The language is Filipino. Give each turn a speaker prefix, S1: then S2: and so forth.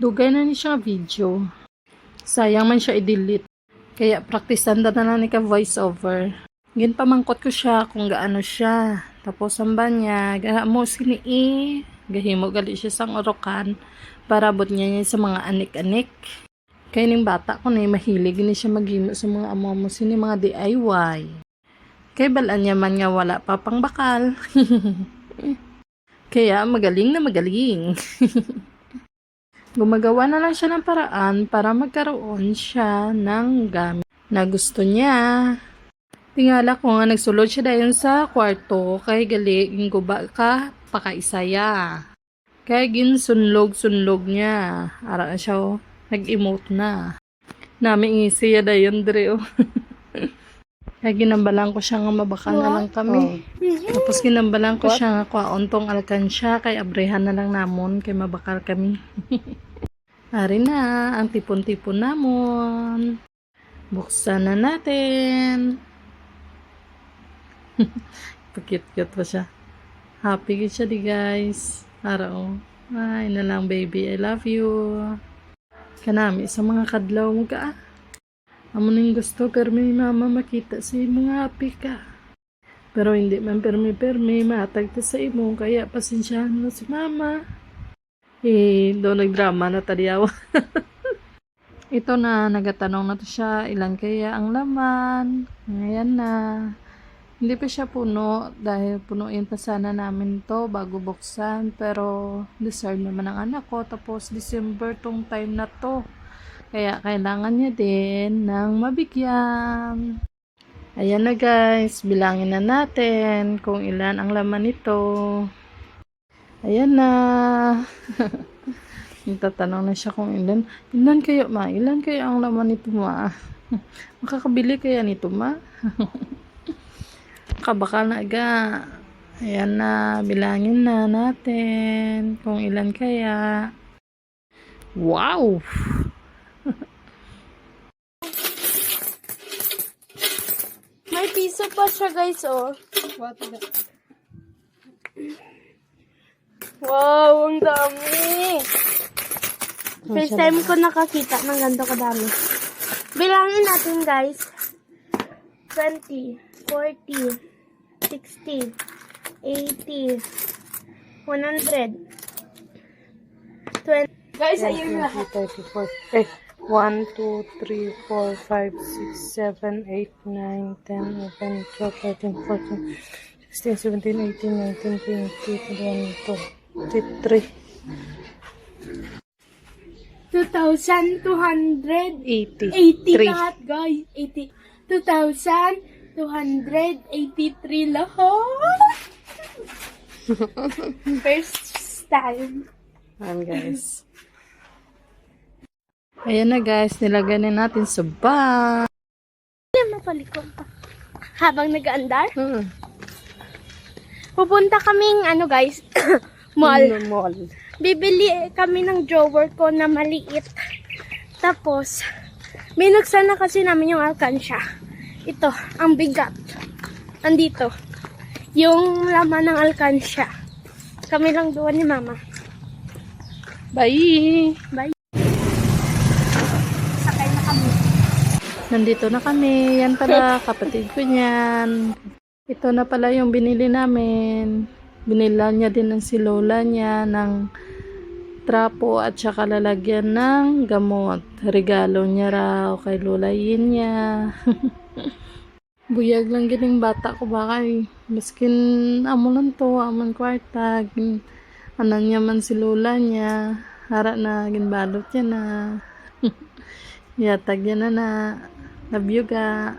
S1: Dugay na ni siya video. Sayang man siya i-delete. Kaya praktisan na ni ka voice over. Ginpamangkot ko siya kung gaano siya. Tapos samba niya, mo sini gahimo gali siya sang orokan para abot niya sa mga anik-anik. Kaya ning bata ko na mahilig ni siya maghimo sa mga amo sini mga DIY. Kaya balaan niya man nga wala pa pang bakal. Kaya magaling na magaling. Gumagawa na lang siya ng paraan para magkaroon siya ng gamit na gusto niya. Tingala ko nga nagsulod siya dayon sa kwarto kay gali guba ka pakaisaya. Kaya ginsunlog-sunlog niya. Ara siya nag-emote na. Nami ngisi ya dayon dire oh. Kaya ginambalan ko siya nga mabakal na lang kami. Tapos ginambalan ko siya nga kwaon tong alkansya kay abrehan na lang namon kay mabakal kami. Ari na ang tipon-tipon namon. Buksan na natin. Pagkit-cute pa siya. Happy siya di guys. Araw. Ay na lang baby, I love you. Kanami sa mga kadlaw mo ka. Amo ning gusto permi mama makita si mga happy ka. Pero hindi man permi matag ta sa imo kaya pasensyahan mo si mama. Do nagdrama na tadiyaw. Ito na nagatanong na to siya ilan kaya ang laman. Ngayon na. Hindi pa siya puno dahil punuin pa sana namin to bago buksan pero deserve naman ng anak ko tapos December tong time na to. Kaya kailangan niya din ng mabigyan. Ayan na guys, bilangin na natin kung ilan ang laman nito. Ayan na. Nagtatanong na siya kung ilan. Ilan kayo ma? Ilan kayo ang laman nito ma? Makakabili kaya nito ma? Kabakal na aga. Ayan na, bilangin na natin kung ilan kaya. Wow!
S2: May piso pa siya guys, oh. Wow, ang dami. First time ko nakakita ng ganito kadami. Bilangin natin guys. 20, 40, 60, 80, 100, 20. Guys, ayun na.
S1: 34. 1, 2, 3, 4, 5, 6, 7, 8, 9, 10, 11, 12, 13, 14, 16, 17, 18, 19, 20, 21, 22, 23.
S2: 2,280 lahat, guys. 2,283 lahat. First time.
S1: Ayan guys. Ayan na guys, nilagay na natin sa bag.
S2: Hindi mapalikot pa. Habang nag-aandar, pupunta kaming guys, mall.
S1: Mall.
S2: Bibili kami ng drawer ko na maliit. Tapos, binuksan na kasi namin yung alkansya. Ito, ang bigat. Andito. Yung laman ng alkansya. Kami lang doon ni mama.
S1: Bye!
S2: Bye. Sakay na kami.
S1: Nandito na kami. Yan pala, kapatid ko niyan. Ito na pala yung binili namin. Binila niya din ng si lola niya ng trapo at saka lalagyan ng gamot. Regalo niya raw kay lola yun niya. Buyag lang gining bata ko baka miskin amo lang to, amon kwarta. Anan niya man si lola niya. Hara na, ginbalot niya na. Yatag yan na. Love you ga.